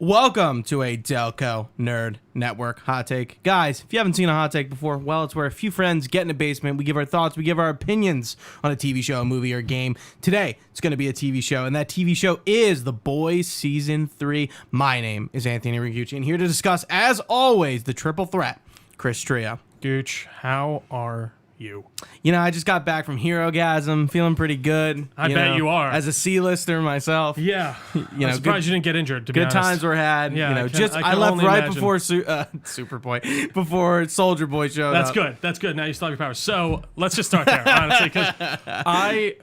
Welcome to a Delco Nerd Network Hot Take. Guys, if you haven't seen a hot take before, well, it's where a few friends get in a basement, we give our thoughts, we give our opinions on a TV show, a movie, or a game. Today, it's going to be a TV show, and that TV show is The Boys Season 3. My name is Anthony Ragucci, and here to discuss, as always, the triple threat, Chris Trio. Gooch, how are you? You know, I just got back from Herogasm, feeling pretty good. I bet you are. As a C-lister myself. Yeah. I'm surprised you didn't get injured, to be good honest. times were had. Yeah, you know, I left only right imagine. before Superboy, before Soldier Boy showed That's up. good. That's good. Now you still have your powers. So let's just start there, honestly, because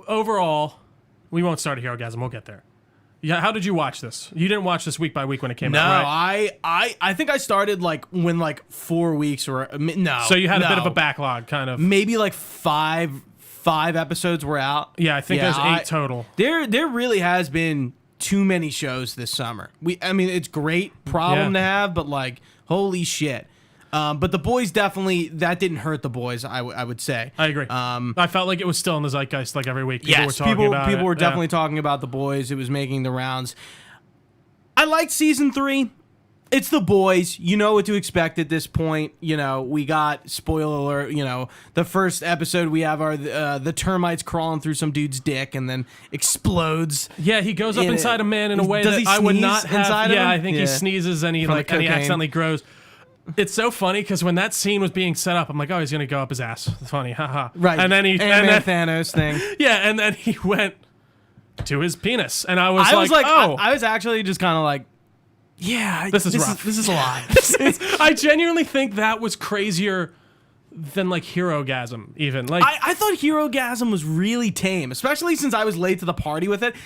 overall, we won't start a Herogasm. We'll get there. Yeah, how did you watch this? You didn't watch this week by week when it came out, right? I think I started when 4 weeks were no. So you had a bit of a backlog, kind of. Maybe like five episodes were out. Yeah, I think there's 8 total. There really has been too many shows this summer. I mean, it's great problem to have, but like, holy shit. But The Boys definitely, that didn't hurt The Boys, I would say. I agree. I felt like it was still in the zeitgeist like every week. People were talking about people it. were definitely talking about The Boys. It was making the rounds. I liked season 3. It's The Boys. You know what to expect at this point. You know, we got, spoiler alert, you know, the first episode we have are the termites crawling through some dude's dick and then explodes. Yeah, he goes up inside a man in a way Does that he I would sneeze not have. inside of Yeah, him? I think he sneezes and he From the and he cocaine. accidentally grows. It's so funny because when that scene was being set up, I'm like, oh, he's gonna go up his ass. It's funny, haha. Right. And then Thanos thing. Yeah, and then he went to his penis, and I was like, oh, I was actually just kind of like, yeah, this is rough. This is a lot. I genuinely think that was crazier than like Herogasm, even. Like I thought Herogasm was really tame, especially since I was late to the party with it.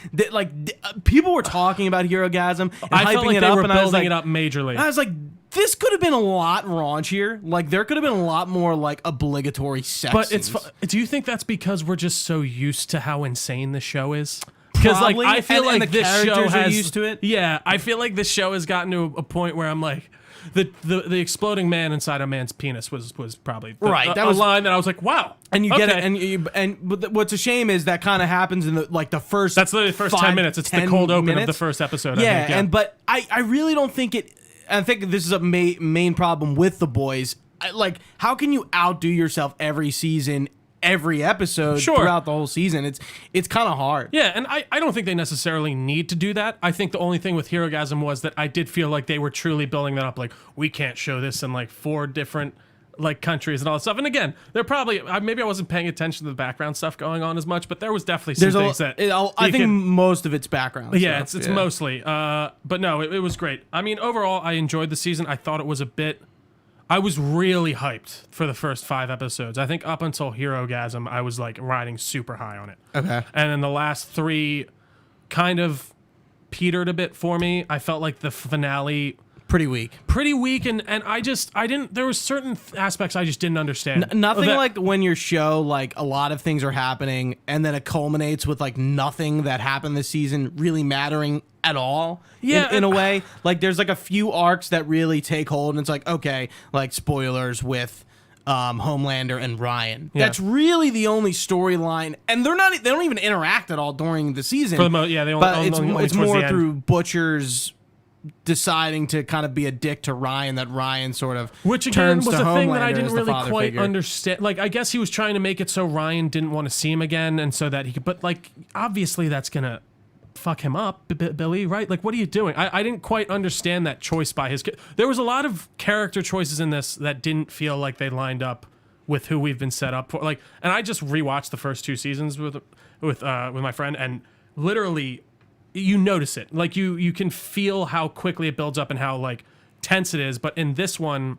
People were talking about Herogasm and I felt hyping like it they up, were and I was building like, it up majorly. I was like, this could have been a lot raunchier. Like, there could have been a lot more like obligatory sex. But scenes. do you think that's because we're just so used to how insane the show is? Because like Probably. I feel And like the this show characters are has used to it. Yeah, I feel like this show has gotten to a point where I'm like, the exploding man inside a man's penis was probably Right, that a was- line that I was like, wow. And you get it, okay. and what's a shame is that kind of happens in the first. That's the first 10 minutes. It's the cold open of the first episode. Yeah, I think. but I really don't think it. I think this is a main problem with The Boys. Like, how can you outdo yourself every season, every episode throughout the whole season? It's kind of hard. Yeah, and I don't think they necessarily need to do that. I think the only thing with Herogasm was that I did feel like they were truly building that up. Like, we can't show this in like 4 different like countries and all that stuff. And again, they're probably maybe I wasn't paying attention to the background stuff going on as much, but there was definitely some things that I think most of it's background. Yeah, stuff. it's mostly. But no, it was great. I mean, overall, I enjoyed the season. I thought it was a bit. I was really hyped for the first 5 episodes. I think up until Herogasm, I was like riding super high on it. Okay. And then the last 3 kind of petered a bit for me. I felt like the finale pretty weak, and I didn't. There was certain aspects I just didn't understand. Nothing like when your show, like, a lot of things are happening and then it culminates with like nothing that happened this season really mattering at all. Yeah, in a way, like there's like a few arcs that really take hold, and it's like, okay, like spoilers with Homelander and Ryan. Yeah. That's really the only storyline, and they don't even interact at all during the season. For the they only, but only it's towards more the end. through Butcher's deciding to kind of be a dick to Ryan, that Ryan sort of Which again turns was to the thing that Homelander I didn't as the really father quite figure. understand. Like, I guess he was trying to make it so Ryan didn't want to see him again, and so that he could. But like, obviously, that's gonna fuck him up, Billy. Right? Like, what are you doing? I didn't quite understand that choice by his. There was a lot of character choices in this that didn't feel like they lined up with who we've been set up for. Like, and I just rewatched the first 2 seasons with my friend, and literally, you notice it. Like, you can feel how quickly it builds up and how like tense it is. But in this one,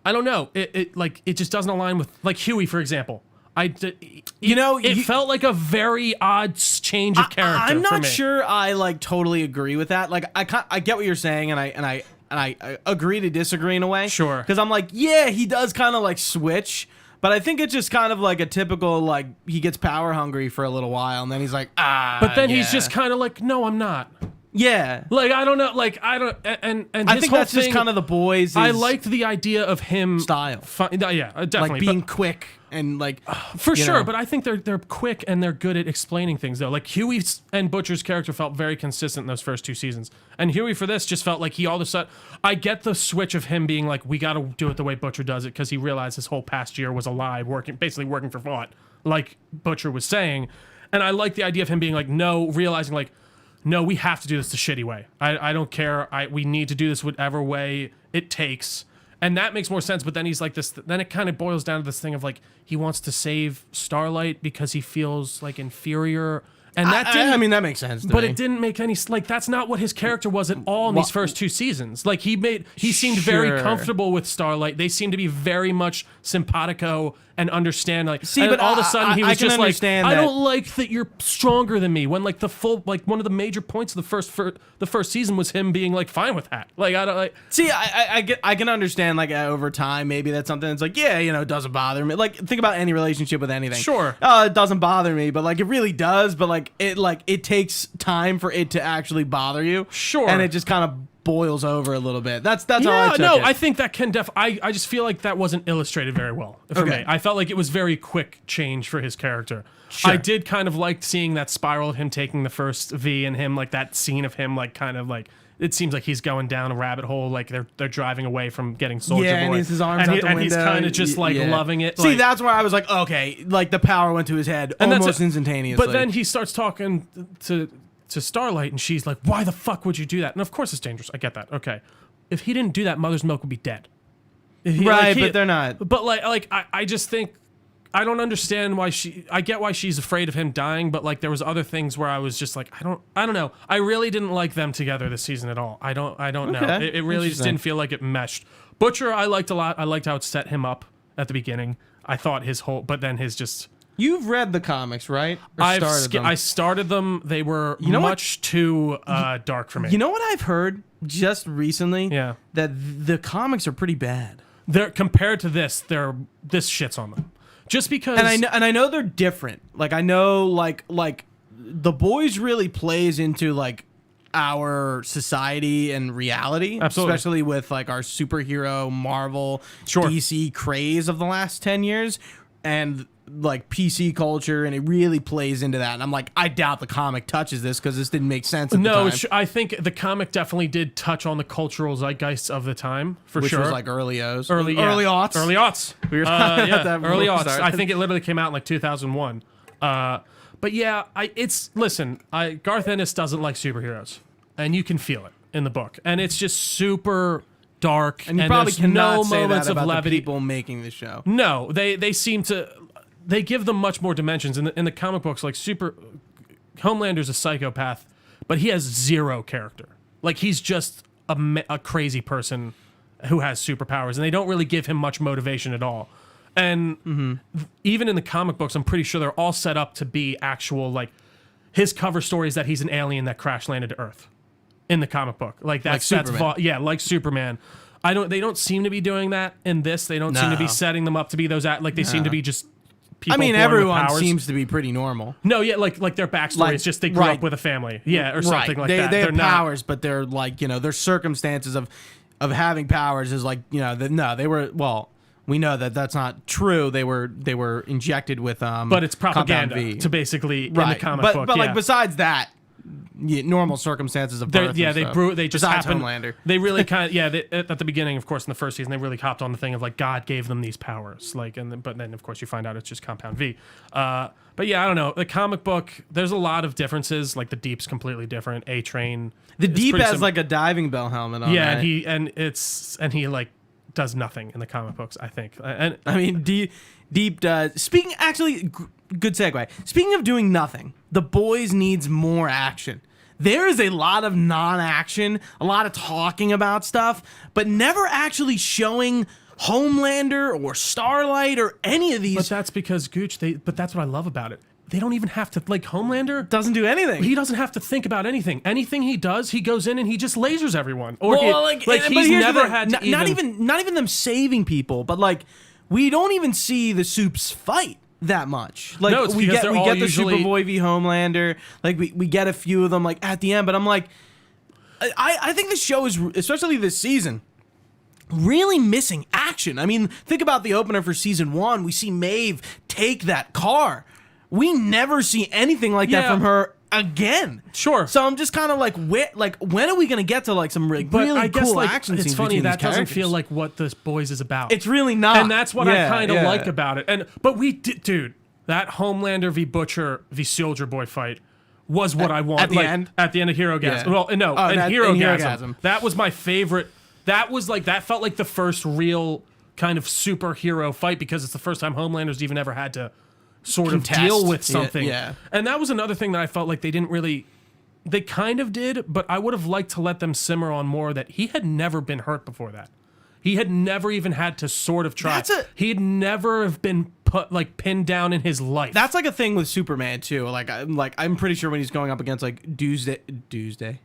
I don't know. It just doesn't align with like Huey, for example. It felt like a very odd change of character. I'm for not me. sure I like totally agree with that. Like, I get what you're saying, and I agree to disagree in a way. Sure. Because I'm like, yeah, he does kind of like switch, but I think it's just kind of like a typical, like, he gets power hungry for a little while, and then he's like, But then he's just kind of like, no, I'm not. Yeah. Like, I don't know. Like, I don't. And I his think whole that's just thing, kind of the boys' I liked the idea of him style. Yeah, definitely. Like being quick and like For sure, know. but I think they're quick and they're good at explaining things though. Like Huey and Butcher's character felt very consistent in those first 2 seasons, and Huey for this just felt like he all of a sudden. I get the switch of him being like, we got to do it the way Butcher does it because he realized his whole past year was a lie, basically working for Vought, like Butcher was saying, and I like the idea of him being like, no, realizing like, no, we have to do this the shitty way. I don't care. We need to do this whatever way it takes. And that makes more sense, but then he's like this. Then it kind of boils down to this thing of like he wants to save Starlight because he feels like inferior, and that didn't. I mean, that makes sense. But it didn't make any like that's not what his character was at all in these first 2 seasons. Like he seemed very comfortable with Starlight. They seemed to be very much simpatico and understand. Like, see, and but all of a sudden he was just like, I don't like that you're stronger than me. When like one of the major points of the first season was him being like fine with that. Like I don't like. See, I can understand like over time maybe that's something that's like it doesn't bother me. Like think about any relationship with anything. Sure. It doesn't bother me, but like it really does. But like it takes time for it to actually bother you. Sure. And it just kind of boils over a little bit. That's how I took it. I think that can I just feel like that wasn't illustrated very well for me. I felt like it was very quick change for his character. Sure. I did kind of like seeing that spiral of him taking the first V and him like that scene of him like kind of like it seems like he's going down a rabbit hole like they're driving away from getting Soldier Boy. And his arms out the window. And he's kind of just like loving it. See, like, that's where I was like, okay, like the power went to his head and almost instantaneously. But then he starts talking to Starlight and she's like, why the fuck would you do that? And of course it's dangerous. I get that. Okay. If he didn't do that, Mother's Milk would be dead. But they're not. But I just think I don't understand why I get why she's afraid of him dying, but like there was other things where I was just like I don't know. I really didn't like them together this season at all. I don't know. It really just didn't feel like it meshed. Butcher I liked a lot. I liked how it set him up at the beginning. I thought but then his just. You've read the comics, right? I started them. They were much too dark for me. You know what I've heard just recently? Yeah. That the comics are pretty bad. They're compared to this shits on them. Just because and I know they're different. Like I know like the boys really plays into like our society and reality. Absolutely. Especially with like our superhero Marvel Sure. DC craze of the last 10 years and like PC culture, and it really plays into that. And I'm like, I doubt the comic touches this because this didn't make sense at the time. I think the comic definitely did touch on the cultural zeitgeist of the time, Which sure. was like early aughts. Early aughts. We were Early aughts. I think it literally came out in like 2001. But yeah, Garth Ennis doesn't like superheroes, and you can feel it in the book, and it's just super dark, and you probably there's cannot no say moments that of about levity. the people making the show. No, they seem to. They give them much more dimensions in the comic books. Like Homelander's a psychopath, but he has zero character. Like he's just a crazy person who has superpowers, and they don't really give him much motivation at all. And even in the comic books, I'm pretty sure they're all set up to be actual like his cover story is that he's an alien that crash landed to Earth in the comic book. Like that's like Superman. They don't seem to be doing that in this. They don't seem to be setting them up to be those they seem to be just. I mean, everyone seems to be pretty normal. No, yeah, like their backstory is just they grew up with a family, or something like that. They have not powers, but they're like their circumstances of having powers is like they were we know that that's not true. They were injected with but it's propaganda to basically in the comic book. But like besides that. Normal circumstances of birth. They just happened. Homelander. They really kind of at the beginning, of course, in the first season, they really hopped on the thing of like God gave them these powers, but then of course you find out it's just Compound V. But yeah, I don't know. The comic book, there's a lot of differences. Like the Deep's completely different. A-Train. The Deep has like a diving bell helmet on. Yeah, right? and he like does nothing in the comic books. I think. And I mean, Deep does. Speaking actually. Good segue. Speaking of doing nothing, The Boys needs more action. There is a lot of non-action, a lot of talking about stuff, but never actually showing Homelander or Starlight or any of these. But that's because Gooch. But that's what I love about it. They don't even have to Homelander doesn't do anything. He doesn't have to think about anything. Anything he does, he goes in and he just lasers everyone. Or he's never had to not even them saving people, but like we don't even see the Supes fight that much. Like we get the Superboy v Homelander, like we get a few of them like at the end, but I'm like I think the show is, especially this season, really missing action. I mean, think about the opener for season 1. We see Maeve take that car. We never see anything like that from her again. Sure. So I'm just kind of like, when are we gonna get to like some really I guess, cool like, action it's scenes? funny between that these doesn't characters? feel like what this boys is about. It's really not, and that's what I kind of yeah. like about it. But we did, dude. That Homelander v Butcher v Soldier Boy fight was what I wanted. At the end? At the end of Hero Gasm. Yeah. Well, no, Oh, in in Hero Hero Gasm. Gasm. That was my favorite. That felt like the first real kind of superhero fight because it's the first time Homelander's even ever had to sort Contest. of deal with Yeah, something. yeah. And that was another thing that I felt like they didn't really. They kind of did, but I would have liked to let them simmer on more that he had never been hurt before that. He had never even had to sort of try. He had never have been pinned down in his life. That's like a thing with Superman too. I'm pretty sure when he's going up against like Doomsday,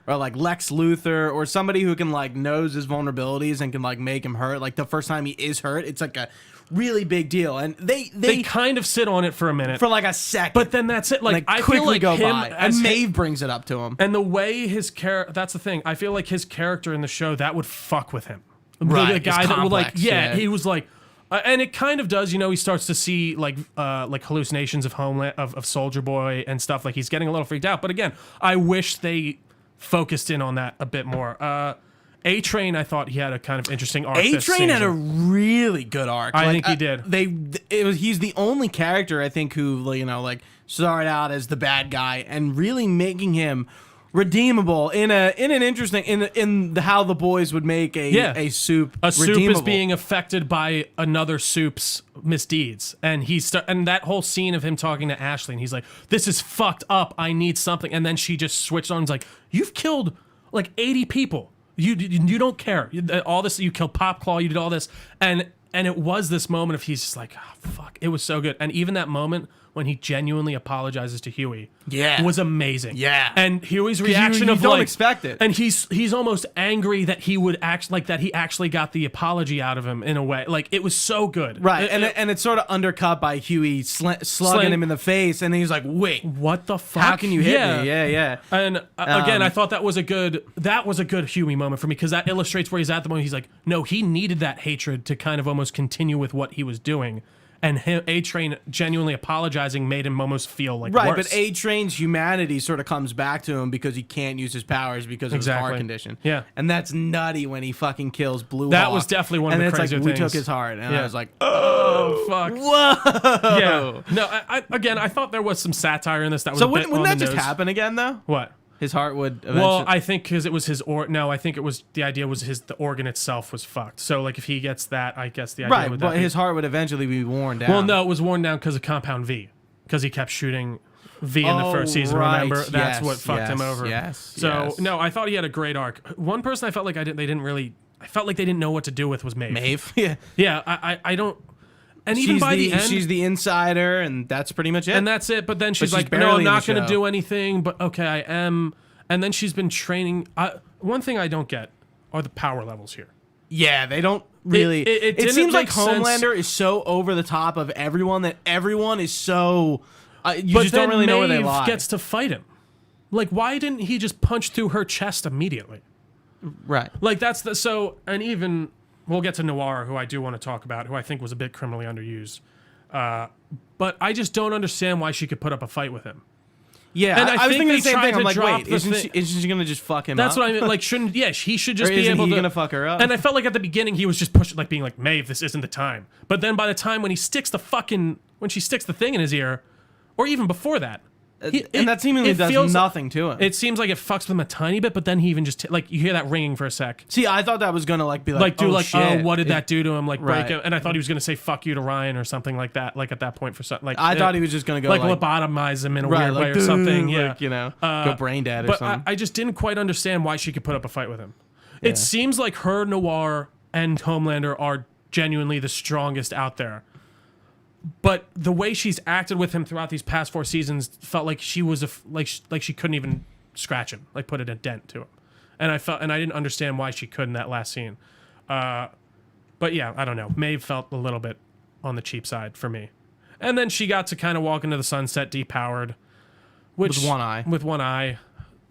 or like Lex Luthor or somebody who can like knows his vulnerabilities and can like make him hurt. Like the first time he is hurt, it's like a really big deal. And they kind of sit on it for a minute, for like a second, but then that's it. Like I quickly feel like go him by, as and Maeve brings it up to him. And the way his character, that's the thing. I feel like his character in the show, that would fuck with him. Right, The guy it's that would like, complex, yeah, yeah. he was like, and it kind of does, he starts to see like hallucinations of of Soldier Boy and stuff. Like he's getting a little freaked out. But again, I wish they focused in on that a bit more. A-Train, I thought he had a kind of interesting arc. A-Train had a really good arc. I think he did. He's the only character I think who started out as the bad guy and really making him redeemable in an interesting in how the boys would make a soup. A soup redeemable. is being affected by another soup's misdeeds, and and that whole scene of him talking to Ashley, and he's like, "This is fucked up. I need something." And then she just switched on. And is like, "You've killed like 80 people. You don't care. All this. You killed Popclaw. You did all this." And it was this moment of he's just like, "Oh, fuck." It was so good. And even that moment when he genuinely apologizes to Huey, was amazing. Yeah. And Huey's reaction you of don't like, expect it. and he's almost angry that he would act like that. He actually got the apology out of him in a way. Like it was so good. Right, and it's sort of undercut by Huey slugging him in the face, and he's like, "Wait, what the fuck? how can you hit me?" Yeah. And again, I thought that was a good Huey moment for me because that illustrates where he's at the moment. He's like, no, he needed that hatred to kind of almost continue with what he was doing. And A-Train genuinely apologizing made him almost feel like right, worse. but A-Train's humanity sort of comes back to him because he can't use his powers because of his heart condition. Yeah. And that's nutty when he fucking kills Blue Hawk. That was definitely one of the crazier things. We things. took his heart, and I was like, oh, fuck. whoa. Yeah. No, I thought there was some satire in this that was So a bit wouldn't on that the just nose. happen again, though? What? His heart would eventually... Well, I think because it was his I think it was the idea was the organ itself was fucked. So like if he gets that, I guess the idea right, would but that be- his heart would eventually be worn down. Well, no, it was worn down because of Compound V, because he kept shooting V in the first season. right. Remember, that's Yes, what fucked him yes, over. yes, So yes. no, I thought he had a great arc. One person I felt like I felt like they didn't know what to do with was Maeve. Maeve? Yeah. Yeah, I don't. And even by the end, she's the insider, and that's pretty much it. and that's it. But then she's she's like, "No, barely I'm in not the going to show. do anything." But okay, I am. And then she's been training. One thing I don't get are the power levels here. Yeah, they don't really. It It didn't seems like make sense. Homelander is so over the top of everyone that everyone is so. You But just don't then really know where they Maeve lie. gets to fight him. Like, why didn't he just punch through her chest immediately? right. Like that's and even we'll get to Noir, who I do want to talk about, who I think was a bit criminally underused. But I just don't understand why she could put up a fight with him. Yeah, And I was think thinking they the same tried thing. I'm to like, drop wait, the isn't thing- she gonna just fuck him That's up? what I mean. Like, he should just Or be isn't able he to. gonna fuck her up? And I felt like at the beginning he was just pushing, like being like, Maeve, this isn't the time. But then by the time when she sticks the thing in his ear, or even before that, and that seemingly it does feels- nothing to him. It seems like it fucks with him a tiny bit, but then he even just like you hear that ringing for a sec. See, I thought that was gonna be Oh, what did that do to him? Like break Right. him, and I thought he was gonna say "fuck you" to Ryan or something like that. Like at that point for something. Like I thought he was just gonna go like lobotomize him in a weird way or "Dude," something. Yeah, go brain dead or but something. I just didn't quite understand why she could put up a fight with him. It seems like her, Noir, and Homelander are genuinely the strongest out there. But the way she's acted with him throughout these past 4 seasons felt like she was like she couldn't even scratch him, like put a dent to him. And I didn't understand why she could in that last scene. But yeah, I don't know. Maeve felt a little bit on the cheap side for me. And then she got to kind of walk into the sunset depowered, which With one eye. With one eye.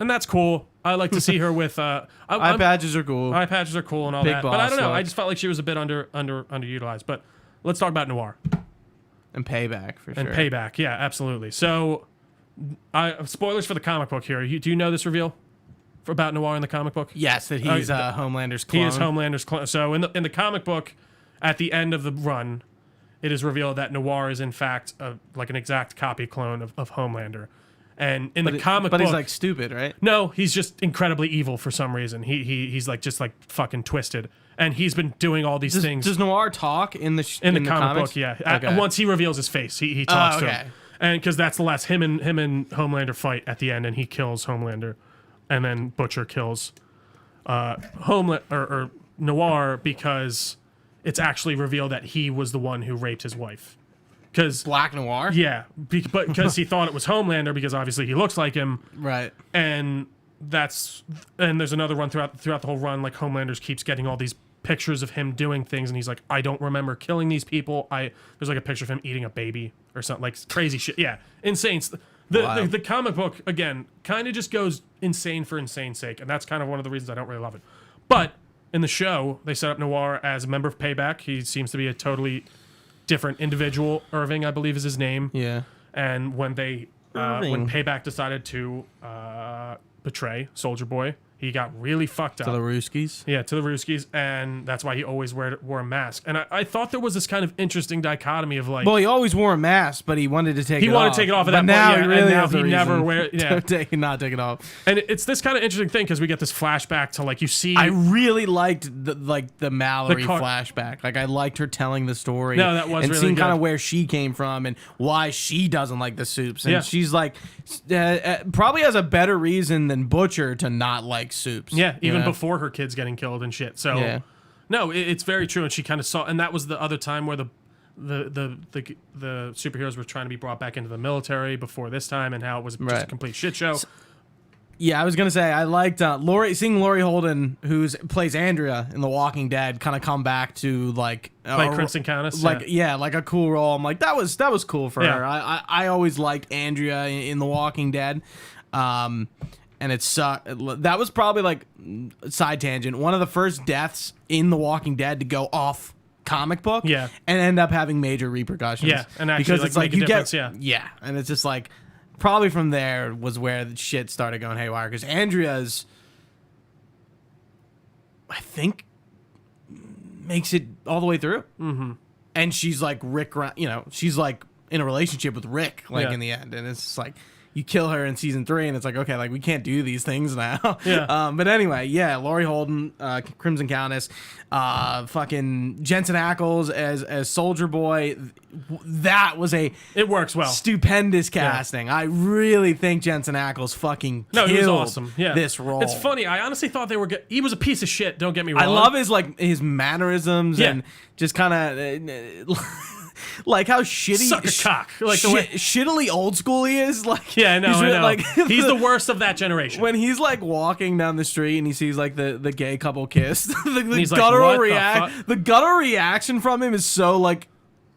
and that's cool. I like to see her with eye patches are cool. Eye patches are cool and all Big that. But I don't know. boss I just felt like she was a bit underutilized. But let's talk about Noir and Payback for sure. and Payback. Yeah, absolutely. So, spoilers for the comic book here. Do you know this reveal about Noir in the comic book? Yes, that he's Homelander's clone. He is Homelander's clone. So in the comic book, at the end of the run, it is revealed that Noir is in fact like an exact copy clone of Homelander. And in the comic book, but he's like stupid, right? No, he's just incredibly evil for some reason. He's like just like fucking twisted, and he's been doing all these things. Does Noir talk in the comic comics? book? Yeah. Okay. Once he reveals his face, he talks to him, and because that's the last him and Homelander fight at the end, and he kills Homelander, and then Butcher kills or Noir because it's actually revealed that he was the one who raped his wife. Because Black Noir? Yeah, but because he thought it was Homelander because obviously he looks like him. Right. And there's another run throughout the whole run, like Homelander keeps getting all these pictures of him doing things, and he's like, I don't remember killing these people. There's like a picture of him eating a baby or something, like crazy shit. Yeah, insane. The comic book, again, kind of just goes insane for insane's sake, and that's kind of one of the reasons I don't really love it. But in the show, they set up Noir as a member of Payback. He seems to be a totally different individual. Irving, I believe, is his name. Yeah. And when when Payback decided to betray Soldier Boy, he got really fucked up. To the Ruskies? Yeah, to the Ruskies, and that's why he always wore a mask. And I thought there was this kind of interesting dichotomy of like... Well, he always wore a mask, but he wanted to take it off. He wanted to take it off at that point, now he really and has now a he never reason wear... Yeah. to not take it off. And it's this kind of interesting thing, because we get this flashback to like, you see... I really liked the Mallory flashback. Like, I liked her telling the story. No, that was and really seeing good. kind of where she came from and why she doesn't like the soups. And she's like, probably has a better reason than Butcher to not like soups. Yeah, even before her kids getting killed and shit. So, no, it's very true. And she kind of saw, and that was the other time where the superheroes were trying to be brought back into the military before this time, and how it was just a complete shit show. Yeah, I was gonna say I liked seeing Laurie Holden, who plays Andrea in The Walking Dead, kind of come back to like Crimson Countess, like like a cool role. I'm like, that was cool for her. I always liked Andrea in The Walking Dead. And it sucked. That was probably like side tangent. One of the first deaths in The Walking Dead to go off comic book, and end up having major repercussions. Yeah, and actually because it's like you get, yeah, and it's just like probably from there was where the shit started going haywire. Because Andrea's, I think, makes it all the way through, and she's like Rick. She's like in a relationship with Rick, like in the end, and it's just like. You kill her in season 3, and it's like, okay, like we can't do these things now. Yeah. But anyway, Laurie Holden, Crimson Countess, fucking Jensen Ackles as Soldier Boy. That was it works well. Stupendous casting. I really think Jensen Ackles fucking killed he was awesome. Yeah. this role. It's funny. I honestly thought they were good. He was a piece of shit. Don't get me wrong. I love his mannerisms and just kind of. Like how shitty, suck a cock, like the way shittily old school he is. Like I know. Like he's the worst of that generation. When he's like walking down the street and he sees like the gay couple kiss, the guttural reaction from him is so like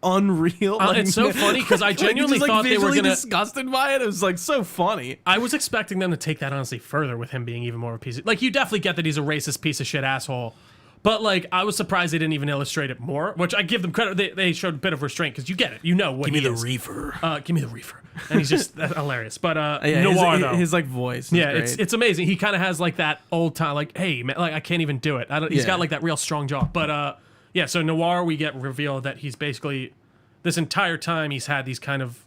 unreal. It's so funny because I genuinely just, thought they were gonna disgusted by it. It was like so funny. I was expecting them to take that honestly further with him being even more of a piece of, like, you definitely get that he's a racist piece of shit asshole. But, like, I was surprised they didn't even illustrate it more, which I give them credit. They showed a bit of restraint, because you get it. You know what he is. Give me the reefer. Give me the reefer. And he's just hilarious. But Noir, though. His like, voice is great. It's amazing. He kind of has, like, that old time, like, hey, man, like, I can't even do it. He's got, like, that real strong jaw. But, so Noir, we get revealed that he's basically, this entire time, he's had these kind of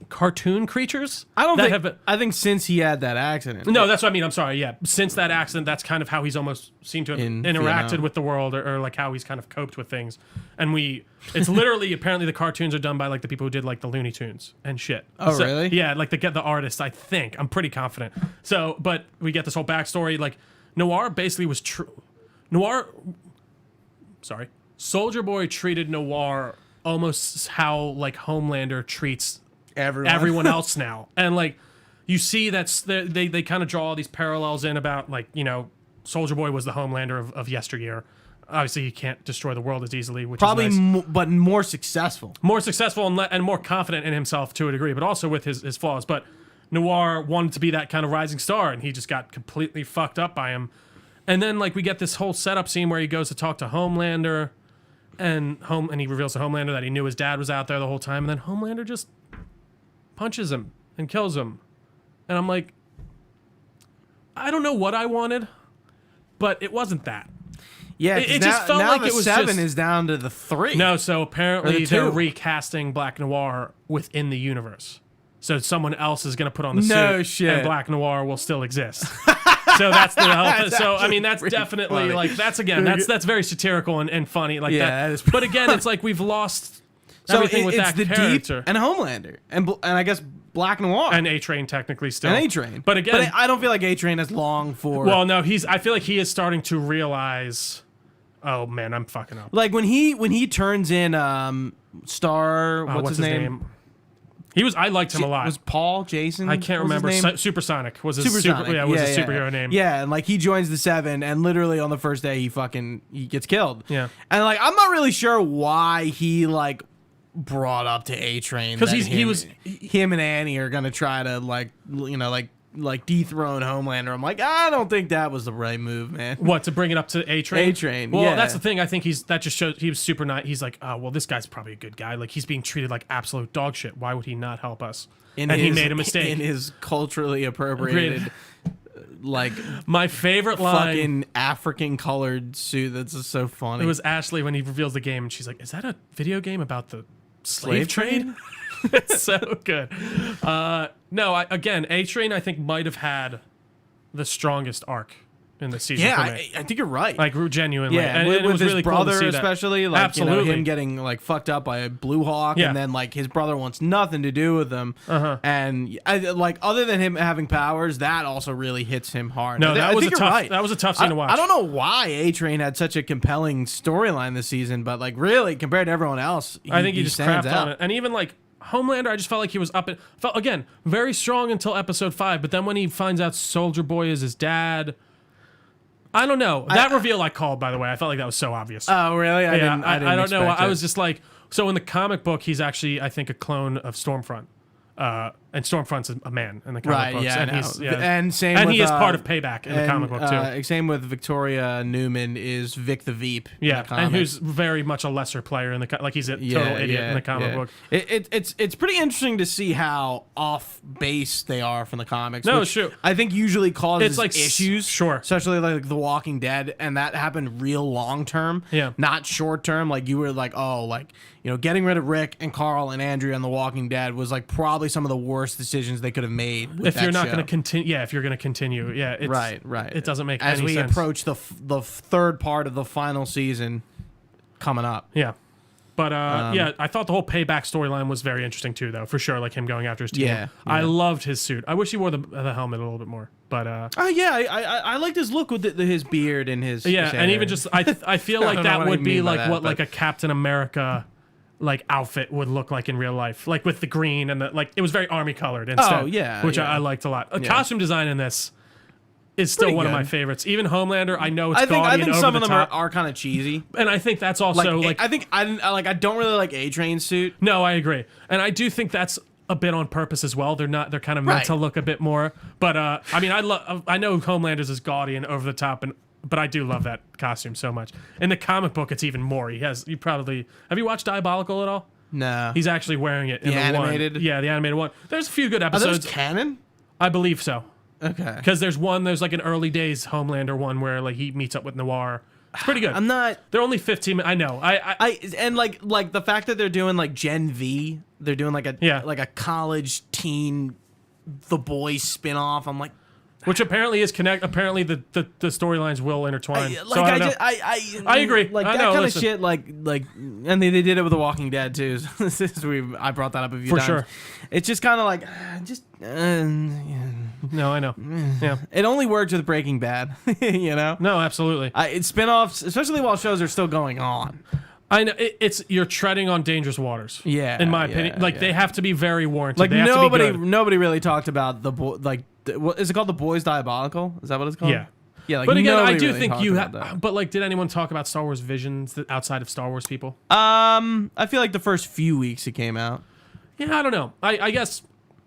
cartoon creatures. I think since he had that accident. No, that's what I mean. I'm sorry. Yeah, since that accident, that's kind of how he's almost seemed to have interacted with the world, or like how he's kind of coped with things. And it's literally apparently the cartoons are done by like the people who did like the Looney Tunes and shit. Oh, really? Yeah, like the artists. I think I'm pretty confident. So, but we get this whole backstory. Like Noir basically was true. Soldier Boy treated Noir almost how like Homelander treats everyone else now. And like you see that's they kind of draw all these parallels in about like, Soldier Boy was the Homelander of yesteryear. Obviously he can't destroy the world as easily, which probably is nice. But more successful And more confident in himself to a degree, but also with his flaws. But Noir wanted to be that kind of rising star, and he just got completely fucked up by him. And then like we get this whole setup scene where he goes to talk to Homelander, and he reveals to Homelander that he knew his dad was out there the whole time, and then Homelander just punches him and kills him. And I'm like, I don't know what I wanted, but it wasn't that. Yeah, it just felt like it was 7 just, is down to the 3. No, so apparently Or the they're 2. recasting Black Noir within the universe. So someone else is going to put on the No suit, shit. and Black Noir will still exist. So that's the That's so I mean actually that's definitely funny. like that's very satirical and funny like Yeah, that. that is But again, it's like we've lost everything with it's that the character Deep and Homelander and I guess Black Noir and A-Train technically still. and A-Train. But again, I don't feel like A-Train is long for. well, no, I feel like he is starting to realize. Oh man, I'm fucking up. like when he turns in Star. What's his name? I liked him a lot. Was Paul Jason? I can't What was remember. his name? Supersonic was his Supersonic. was his superhero name. Yeah, and like he joins the 7, and literally on the first day he gets killed. Yeah. And like I'm not really sure why he like brought up to A-Train Because that him and Annie are gonna try to like dethrone Homelander. I'm like, I don't think that was the right move, man. What, to bring it up to A-Train? A-Train, Well, yeah. that's the thing. I think that just shows he was super nice. He's like, oh, well, this guy's probably a good guy. Like, he's being treated like absolute dog shit. Why would he not help us? He made a mistake. In his culturally appropriated, like, my favorite line. fucking African colored suit. That's just so funny. It was Ashley when he reveals the game, and she's like, is that a video game about the slave trade? It's so good. No, again, A-Train, I think, might have had the strongest arc in the season Yeah, for me. I think you're right. Like, genuinely. yeah, and with, it with was his really brother cool to see that. especially, like Absolutely. him getting like fucked up by a Blue Hawk, Yeah. and then like his brother wants nothing to do with him, and like other than him having powers, that also really hits him hard. No, I think you're right. that was a tough scene to watch. I don't know why A-Train had such a compelling storyline this season, but like really compared to everyone else, I think he just stands crapped out. on it. And even like Homelander, I just felt like he was felt again very strong until episode 5. But then when he finds out Soldier Boy is his dad, I don't know. That reveal I called, by the way. I felt like that was so obvious. Oh really? I didn't I don't know. expect I it. was just like, so in the comic book, he's actually I think a clone of Stormfront. And Stormfront's a man in the comic Right, books. yeah, and I he's know. yeah. And same and with, he is part of Payback in the comic book too. Same with Victoria Newman is Vic the Veep. in Yeah, the comic. and who's very much a lesser player in the like he's a total idiot in the comic book. It's pretty interesting to see how off base they are from the comics. No, which sure. I think usually causes It's like issues. sure. Especially like The Walking Dead, and that happened real long term. Yeah. Not short term. Like you were like, oh, like getting rid of Rick and Carl and Andrea on The Walking Dead was like probably some of the worst decisions they could have made. With If you're that not show. going to continue, if you're going to continue, it's, Right. It doesn't make as any we sense. approach the third part of the final season coming up. Yeah. But I thought the whole Payback storyline was very interesting too, though, for sure. Like him going after his team. Yeah, I loved his suit. I wish he wore the helmet a little bit more. But I liked his look with his beard and his yeah, his and hair. even just I feel I like don't know that what I would be mean by like that, what but- like a Captain America like outfit would look like in real life, like with the green and the like. It was very army colored instead. Oh, yeah, which yeah. I liked a lot. Costume design in this is still Pretty one of good. my favorites. Even Homelander, I know it's I think gaudy and some over of the them top, are kind of cheesy. and I think that's also like I think I don't really like A-Train's suit. no, I agree, and I do think that's a bit on purpose as well. They're kind of meant Right. to look a bit more. But I mean, I know Homelander's is gaudy and over the top, but I do love that costume so much. In the comic book, it's even more. Have you watched Diabolical at all? No, He's actually wearing it in The the animated? one. Yeah, the animated one. There's a few good are those episodes. canon? I believe so. Okay, Because there's like an early days Homelander one where like he meets up with Noir. It's pretty good. I'm not. They're only 15 minutes. I know. And like the fact that they're doing like Gen V, they're doing like a college teen The Boys spin-off. I'm like, which apparently is apparently the storylines will intertwine. like so I don't know. I agree. Like I that know, kind listen. of shit. Like, and they did it with The Walking Dead too. So I brought that up a few For times. sure. It's just kind of like, No, I know. Yeah. it only works with Breaking Bad. No, absolutely. It's spin-offs, especially while shows are still going on. I know you're treading on dangerous waters. Yeah, in my yeah, opinion, like yeah. they have to be very warranted. Like they have to be good. nobody really talked about what is it called? The Boys Diabolical? Is that what it's called? Yeah. Yeah. Like But again, I nobody do really think talked you about have. that. But like, did anyone talk about Star Wars Visions outside of Star Wars people? I feel like the first few weeks it came out. Yeah, I don't know. I guess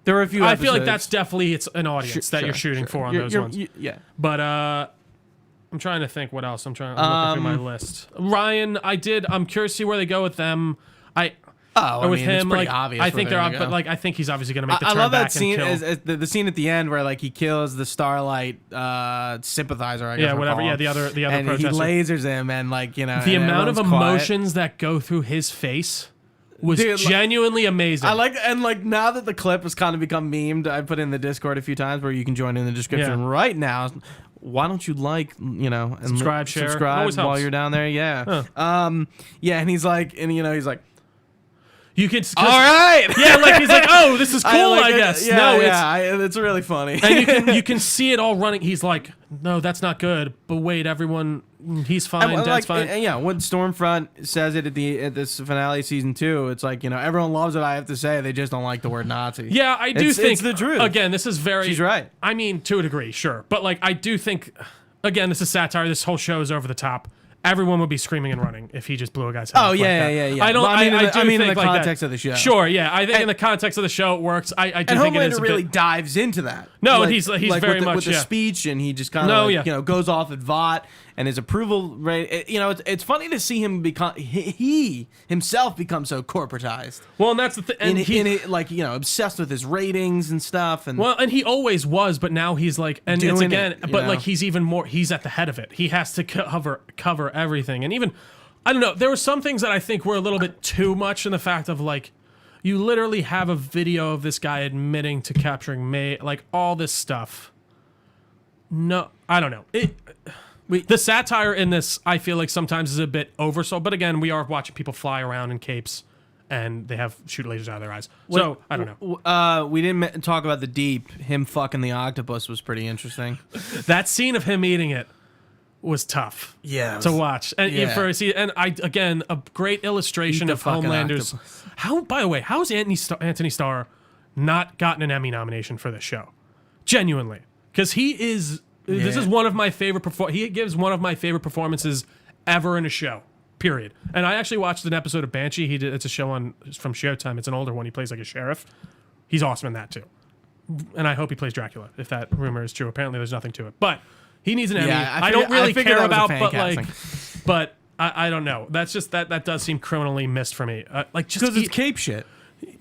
There were a few. I feel like episodes. that's definitely it's an audience that you're shooting for on those ones. Yeah. But I'm trying to think what else. I'm looking through my list. Ryan, I'm curious to see where they go with them. With him, it's pretty like obvious I think where they're, but like I think he's obviously gonna make the I turn love back that scene, and kill. as the scene at the end where like he kills the Starlight sympathizer. I guess Yeah, whatever. Yeah, the other and protester. he lasers him, and like the and amount of everyone's quiet. emotions that go through his face was Dude, genuinely amazing. I like, and like now that the clip has kind of become memed, I put in the Discord a few times where you can join in the description right now. Why don't you and subscribe, share, subscribe always while helps. you're down there? Yeah. Yeah, and he's like, he's like, You could, all right. Yeah, like he's like, oh, this is cool, I guess. Yeah, no, it's really funny. and you can see it all running. He's like, no, that's not good. But wait, everyone, he's fine. Dad's fine. And yeah, when Stormfront says it at this finale of season 2, it's like everyone loves what I have to say. They just don't like the word Nazi. Yeah, I do think it's the truth. Again, this is very. She's right. I mean, to a degree, sure, but like I do think, again, this is satire. This whole show is over the top. Everyone would be screaming and running if he just blew a guy's head off. Oh yeah, like that. yeah. I don't. Well, I mean, in the like context that. of the show. Sure, yeah. I think in the context of the show it works. I do And think it is Homelander a really bit, dives into that. No, like, he's like very with much with the speech, and he just kind of goes off at Vought, and his approval rate. It's funny to see him become he himself become so corporatized. Well, and that's the thing. And obsessed with his ratings and stuff. And well, and he always was, but now he's like, and it's doing again, it, but like he's even more. He's at the head of it. He has to cover everything, and even. I don't know. There were some things that I think were a little bit too much in the fact of like, you literally have a video of this guy admitting to capturing May, like all this stuff. No, I don't know. The satire in this, I feel like sometimes is a bit oversold. But again, we are watching people fly around in capes and they have shoot lasers out of their eyes. So I don't know. We didn't talk about the Deep. Him fucking the octopus was pretty interesting. That scene of him eating it was tough to watch, and again a great illustration of Homelander's. By the way, how's Anthony Starr not gotten an Emmy nomination for this show? Genuinely, because he is. Yeah. This is one of my favorite. He gives one of my favorite performances ever in a show. Period. And I actually watched an episode of Banshee. It's a show from Showtime. It's an older one. He plays like a sheriff. He's awesome in that too. And I hope he plays Dracula. If that rumor is true, apparently there's nothing to it, but. He needs an Emmy. I don't really care about, but I don't know. That's just that does seem criminally missed for me. Because it's cape shit.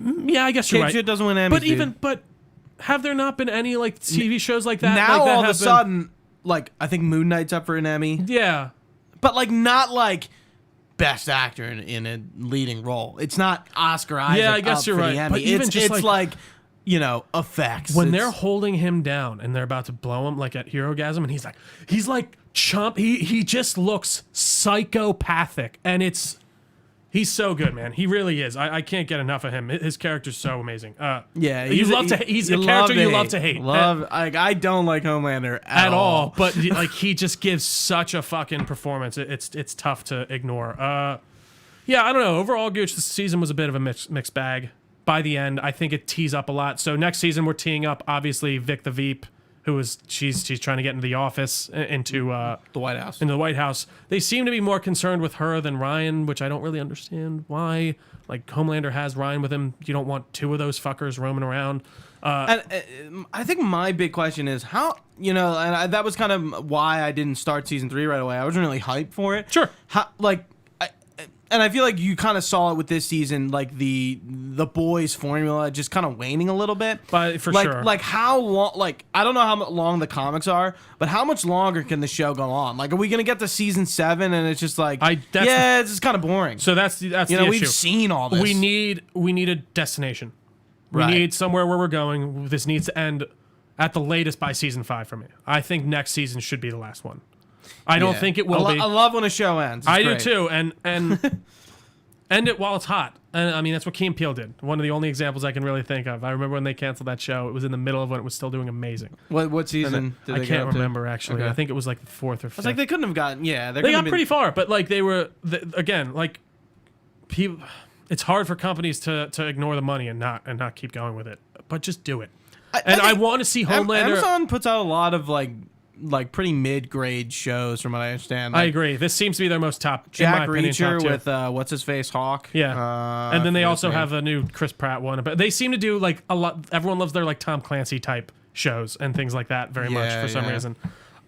Yeah, I guess you're right. Cape shit doesn't win Emmys. But have there not been any like TV shows like that? Now like, that all of a sudden, like I think Moon Knight's up for an Emmy. Yeah, but like not like best actor in a leading role. It's not Oscar Isaac. Yeah, I guess you're right. Emmy. But even it's like effects. When they're holding him down and they're about to blow him like at Herogasm, and he's like chump. He just looks psychopathic, and he's so good, man. He really is. I can't get enough of him. His character's so amazing. He's a character you love to hate. I don't like Homelander at all. But like he just gives such a fucking performance. It's tough to ignore. Yeah, I don't know. Overall, Gooch, this season was a bit of a mixed bag. By the end, I think it tees up a lot. So next season, we're teeing up, obviously, Vic the Veep, she's trying to get into the office, into the White House. Into the White House. They seem to be more concerned with her than Ryan, which I don't really understand why. Like, Homelander has Ryan with him. You don't want two of those fuckers roaming around. And I think my big question is how, that was kind of why I didn't start season 3 right away. I wasn't really hyped for it. Sure. And I feel like you kind of saw it with this season, like the boys formula just kind of waning a little bit. But sure. Like how long? Like I don't know how long the comics are, but how much longer can the show go on? Like, are we gonna get to season 7 and it's just like, it's just kind of boring. So that's the issue. We've seen all this. We need a destination. We need somewhere where we're going. This needs to end at the latest by season 5 for me. I think next season should be the last one. I don't think it will be. I love when a show ends. I do too, and end it while it's hot. And I mean, that's what Key and Peele did. One of the only examples I can really think of. I remember when they canceled that show. It was in the middle of when it was still doing amazing. What season did they I can't get up remember actually. Okay. I think it was like the 4th or 5th. It's like they couldn't have gotten. Yeah, they got pretty far, but like they were again like people. It's hard for companies to ignore the money and not keep going with it, but just do it. I want to see Homelander. Amazon puts out a lot of like like pretty mid-grade shows from what I understand. I Like, agree. This seems to be their most top. Jack in my opinion, Reacher top tier. with what's his face, Hawk. Yeah, I and then they forget also his name. have a new Chris Pratt one. But they seem to do like a lot. Everyone loves their like Tom Clancy type shows and things like that very much Yeah, for some yeah. reason.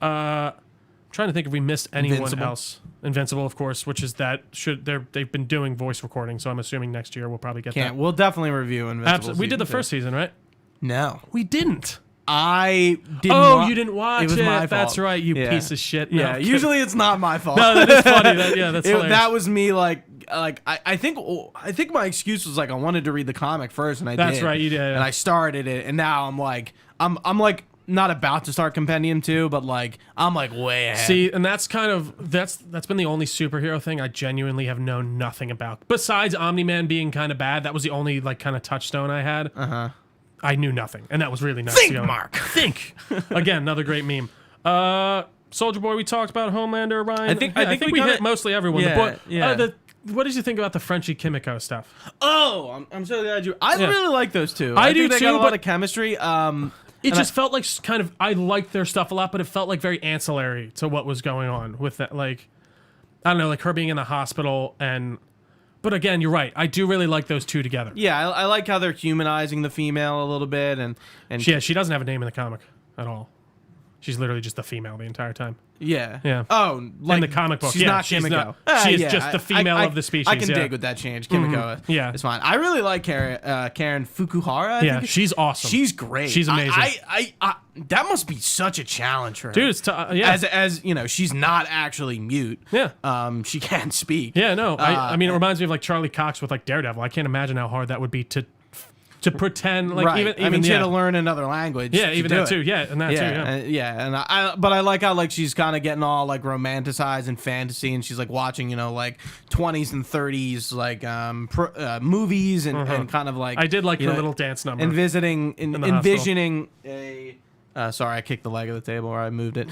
Trying to think if we missed anyone Invincible. else. Invincible, of course, which is they've been doing voice recording, so I'm assuming next year we'll probably get Can't. that. We'll definitely review Invincible. Absolutely. We did the season first season, right? 2. No, We didn't. I didn't. You didn't watch it. It was my fault. That's right, you Yeah. piece of shit. No, Yeah, I'm kidding. usually it's not my fault. No, that is funny. That's hilarious. That was me. I think my excuse was like I wanted to read the comic first, and I did. That's right, you did, yeah. And I started it, and now I'm like not about to start Compendium 2, but like I'm like way ahead. See, and that's been the only superhero thing I genuinely have known nothing about. Besides Omni-Man being kind of bad, that was the only like kind of touchstone I had. I knew nothing, and that was really nice. Think, to go. Mark. Think. Again, another great meme. Soldier Boy, we talked about Homelander, Ryan. I think we we hit kinda- mostly everyone. Yeah, yeah. What did you think about the Frenchie Kimiko stuff? Oh, I'm so glad you. I Yeah. really like those two. I think do they too, got a lot but- of chemistry. It And just felt like kind of I liked their stuff a lot, but it felt like very ancillary to what was going on with that. Like, I don't know, like her being in the hospital and. But again, you're right. I do really like those two together. Yeah, I like how they're humanizing the female a little bit, and She doesn't have a name in the comic at all. She's literally just the female the entire time. yeah. Yeah. Oh, like in the comic book, she's yeah, not she's Kimiko. not- she is Yeah, just the female of the species, I can yeah. dig with that change. Kimiko, Yeah. it's fine. I really like Karen Fukuhara. I Yeah, think. she's awesome. She's great. She's amazing. I that must be such a challenge for her. Dude, it's yeah. As you know, she's not actually mute. Yeah. She can't speak. Yeah, no. I mean, it reminds me of like Charlie Cox with like Daredevil. I can't imagine how hard that would be to pretend like right. even I mean, she yeah. had to learn another language. Yeah, to even do that it. too. Yeah, and that Yeah, too. Yeah. and but I like how like she's kind of getting all like romanticized and fantasy, and she's like watching like 20s and 30s like movies and kind of like I did like you her know, little dance number. and the envisioning a. Sorry, I kicked the leg of the table or I moved it.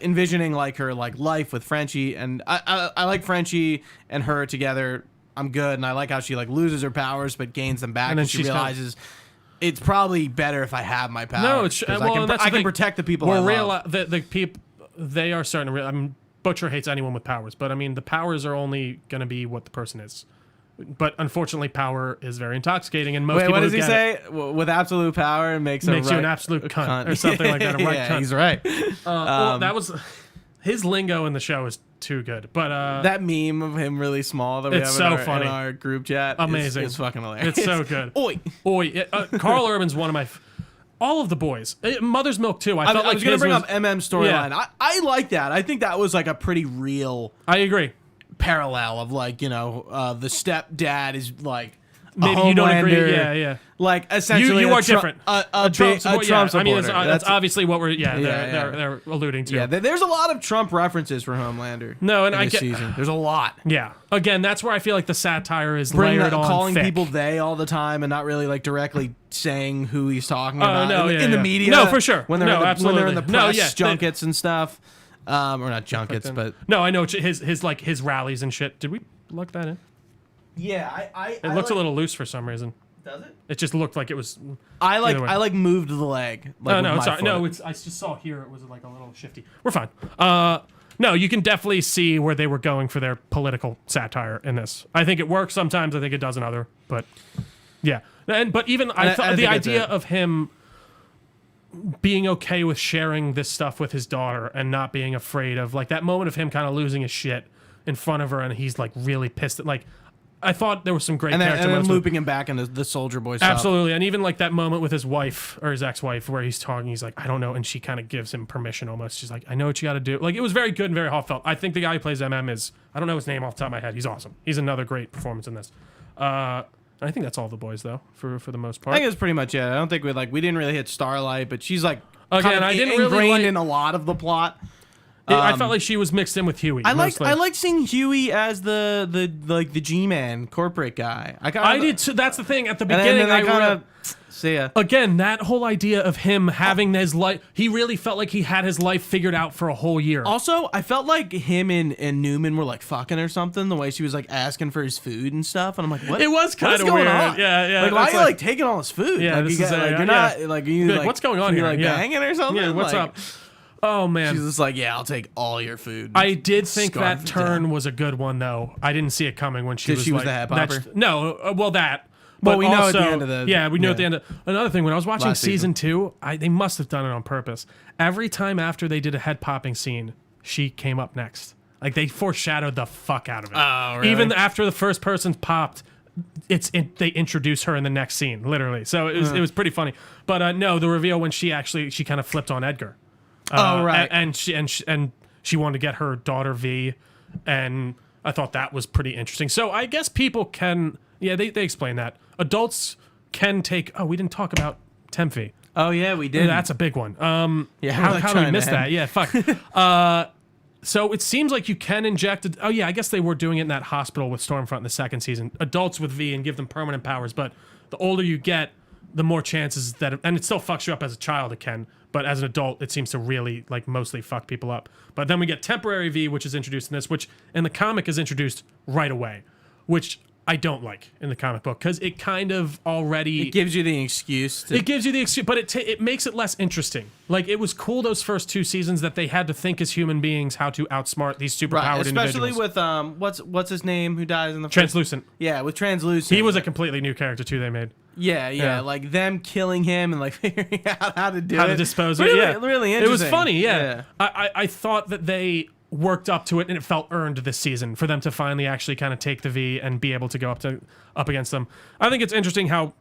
Envisioning like her like life with Frenchie, and I like Frenchie and her together. I'm good, and I like how she like loses her powers but gains them back, And then and she she's kinda- realizes it's probably better if I have my powers. No, it's 'cause well, and that's the I can thing. protect the people We're I love. the people they are starting to realize. I mean, Butcher hates anyone with powers, but I mean the powers are only going to be what the person is. But unfortunately, power is very intoxicating, and most Wait, people what who does he get say? With absolute power, it makes you you an absolute cunt or something like that. A right yeah, cunt. he's right. Well, that was his lingo in the show is too good. But That meme of him really small that we It's have so funny. in our group chat Amazing. is fucking hilarious. it's so good. Oi. Carl Urban's one of my. All of the boys, Mother's Milk too. I felt I like was gonna his bring was- up MM's storyline. Yeah. I like that. I think that was like a pretty real I agree. parallel of like the stepdad is like a Maybe you don't agree. Homelander, Yeah, yeah. like essentially You a are Trump- different. a Trump Trump support- supporter. I mean, that's That's obviously what we're. Yeah, Yeah, they're alluding to. yeah. There's a lot of Trump references for Homelander. No, and in I this get- season. There's a lot. Yeah. Again, that's where I feel like the satire is Bring layered that- on. calling thick. people they all the time and not really like directly saying who he's talking about no, in, yeah, in the yeah. media. No, for sure. When they're No, when they're in the absolutely. No, press yeah, junkets and stuff, or not junkets, but No, I know his like his rallies and shit. Did we look that in? yeah, It looks a little loose for some reason. Does it? It just looked like it was. I Either way. like moved the leg. Like, No, with it's my all right. No, foot. it's. I just saw here it was like a little shifty. We're fine. No, you can definitely see where they were going for their political satire in this. I think it works sometimes. I think it does in other. But yeah, but even I I thought think the it's idea it. of him being okay with sharing this stuff with his daughter and not being afraid of like that moment of him kind of losing his shit in front of her and he's like really pissed at like. I thought there was some great and then, character and then moments with- looping him back into the Soldier Boy stuff. Absolutely, and even like that moment with his wife or his ex-wife where he's talking, he's like, I don't know, and she kind of gives him permission almost. She's like, I know what you got to do. Like it was very good and very heartfelt. I think the guy who plays MM is, I don't know his name off the top of my head. He's awesome. He's another great performance in this. I think that's all the boys though, for the most part. I think that's pretty much it. I don't think we didn't really hit Starlight, but she's like Again, kind of I didn't really ingrained like- in a lot of the plot. I felt like she was mixed in with Huey. I mostly. like seeing Huey as the G-man corporate guy. I did too. That's the thing. At the And beginning, then I I kind of see ya. again, that whole idea of him having his life, he really felt like he had his life figured out for a whole year. Also, I felt like him and Newman were like fucking or something. The way she was like asking for his food and stuff, and I'm like, what? It was what's kinda going weird. on? Yeah, yeah, Like, why are it's you like- like taking all his food? Yeah, like, this you is got, a- like you're yeah. not like you Like, like what's going on you here? like Yeah. banging or something? Yeah, what's Like, up? Oh man, She's just like, yeah, I'll take all your food. I did think Scarf that it turn down. was a good one though. I didn't see it coming when she was She was like, the head that's- popper? No, well that. Well, But we know at the also- end of the- yeah, we know at the yeah. end. Another thing, when I was watching Last season season. 2, they must have done it on purpose. Every time after they did a head popping scene, she came up next. Like they foreshadowed the fuck out of it. Oh, really? Even after the first person popped, they introduce her in the next scene, literally. So it was pretty funny. But no, the reveal when she kind of flipped on Edgar. Oh, right. And she wanted to get her daughter V, and I thought that was pretty interesting. So I guess people can, they explain that adults can take. Oh, we didn't talk about temp V. Oh yeah, we did. That's a big one. Yeah, how like do we trying to miss end. that? Yeah, fuck. So it seems like you can inject it. Oh yeah, I guess they were doing it in that hospital with Stormfront in the second season. Adults with V and give them permanent powers, but the older you get, the more chances that, and it still fucks you up as a child, it can, but as an adult, it seems to really like mostly fuck people up. But then we get temporary V, which is introduced in this, which in the comic is introduced right away, which I don't like in the comic book because it kind of already It gives you the excuse to. it gives you the excuse, but it makes it less interesting. Like it was cool those first 2 seasons that they had to think as human beings how to outsmart these superpowered Right, especially individuals. with what's his name who dies in the first, Translucent. yeah, with Translucent. He was a completely new character too. They made yeah, like them killing him and like figuring out how to do how it. to dispose of really, it. Yeah, really It interesting. was funny. Yeah, I thought that they worked up to it and it felt earned this season for them to finally actually kind of take the V and be able to go up against them. I think it's interesting how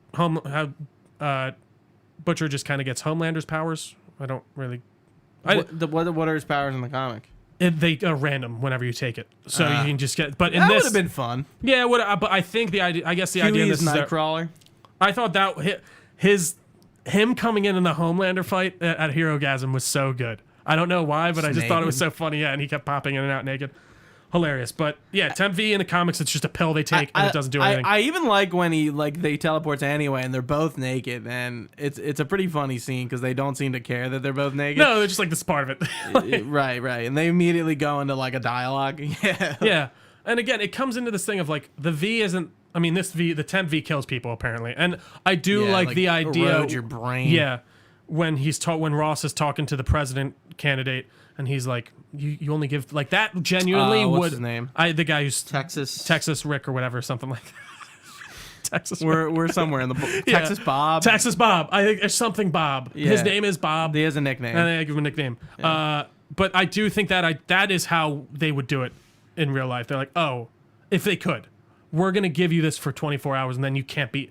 Butcher just kind of gets Homelander's powers. I don't really. What are his powers in the comic? They are random whenever you take it, so you can just get. But in That would this, have been fun. yeah. But I think the idea. I guess the idea Huey in is this is that Nightcrawler. I thought that him coming in the Homelander fight at Herogasm was so good. I don't know why, but I just thought it was so funny. Yeah, and he kept popping in and out naked. Hilarious. But yeah, Temp V in the comics, it's just a pill they take and it doesn't do anything. I even like when they teleport to anyway and they're both naked, and it's a pretty funny scene because they don't seem to care that they're both naked. No, they're just like this part of it. Right, and they immediately go into like a dialogue. Yeah, Yeah. And again, it comes into this thing of like the V isn't. I mean, the Temp V kills people apparently, and I do Yeah, like the idea. erode your brain. Yeah, when when Ross is talking to the president candidate, and he's like, "You only give like that." Genuinely, what's would his name? the guy who's Texas Rick or whatever, something like that. Texas. We're somewhere in the Yeah. Texas Bob. Texas Bob. I think there's something Bob. His Yeah. name is Bob. He has a nickname. And I give him a nickname. But I do think that is how they would do it in real life. They're like, oh, if they could, we're gonna give you this for 24 hours, and then you're gonna be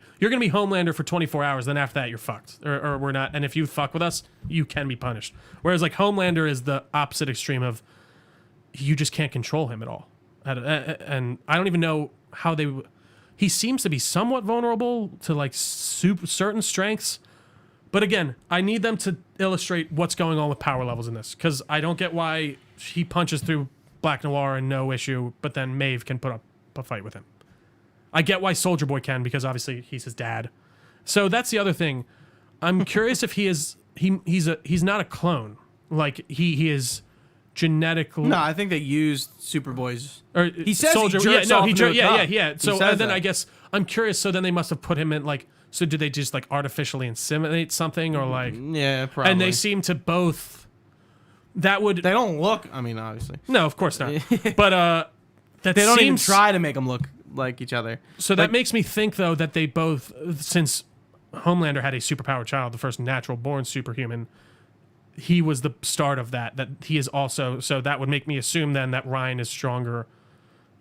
Homelander for 24 hours. Then after that, you're fucked, or we're not. And if you fuck with us, you can be punished. Whereas like Homelander is the opposite extreme of you just can't control him at all. And I don't even know how they. He seems to be somewhat vulnerable to like certain strengths. But again, I need them to illustrate what's going on with power levels in this, because I don't get why he punches through Black Noir and no issue, but then Maeve can put up a fight with him. I get why Soldier Boy can, because obviously he's his dad. So that's the other thing. I'm curious if he's not a clone. Like he is genetically. No, I think they used Superboy's. Or He says he jerks off into a cup. yeah. He So says and then that. I guess I'm curious. So then they must have put him in like. So did they just like artificially inseminate something or like? Yeah, probably. And they seem to both. That would They don't look. I mean, obviously, no, of course not. But that they don't even seems, try to make them look like each other. So that makes me think though that they both, since Homelander had a superpowered child, the first natural born superhuman, he was the start of that. That he is also. So that would make me assume then that Ryan is stronger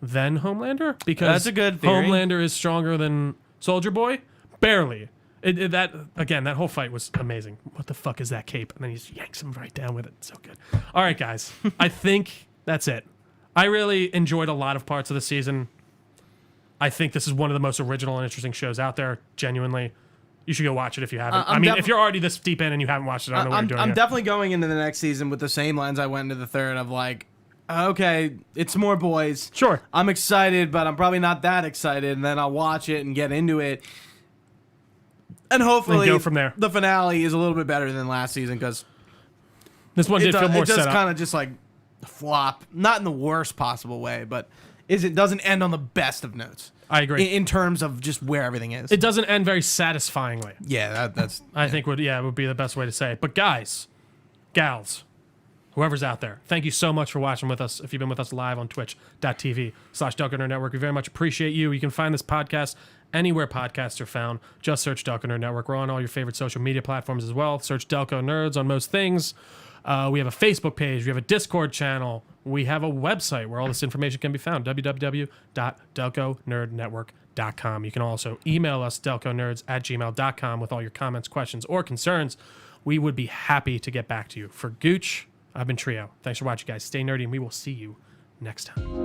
than Homelander, because That's a good theory. Homelander is stronger than Soldier Boy, barely. That again, that whole fight was amazing. What the fuck is that cape? And then he just yanks him right down with it. So good. All right, guys. I think that's it. I really enjoyed a lot of parts of the season. I think this is one of the most original and interesting shows out there. Genuinely, you should go watch it if you haven't. I mean, if you're already this deep in and you haven't watched it, I don't know what you're doing. I'm here. definitely going into the next season with the same lens I went into the third of like, okay, it's more boys. Sure. I'm excited, but I'm probably not that excited. And then I'll watch it and get into it. And hopefully go from there. The finale is a little bit better than last season because This one did feel more it does set up. kind of just like flop, not in the worst possible way, but it doesn't end on the best of notes. I agree. In terms of just where everything is. It doesn't end very satisfyingly. Yeah, that's I think would be the best way to say it. But guys, gals, whoever's out there, thank you so much for watching with us. If you've been with us live on twitch.tv/Delco Nerd Network, we very much appreciate you. You can find this podcast anywhere podcasts are found. Just search Delco Nerd Network. We're on all your favorite social media platforms as well. Search Delco Nerds on most things. We have a Facebook page. We have a Discord channel. We have a website where all this information can be found, www.delconerdnetwork.com. You can also email us, delconerds@gmail.com, with all your comments, questions, or concerns. We would be happy to get back to you. For Gooch, I've been Trio. Thanks for watching, guys. Stay nerdy, and we will see you next time.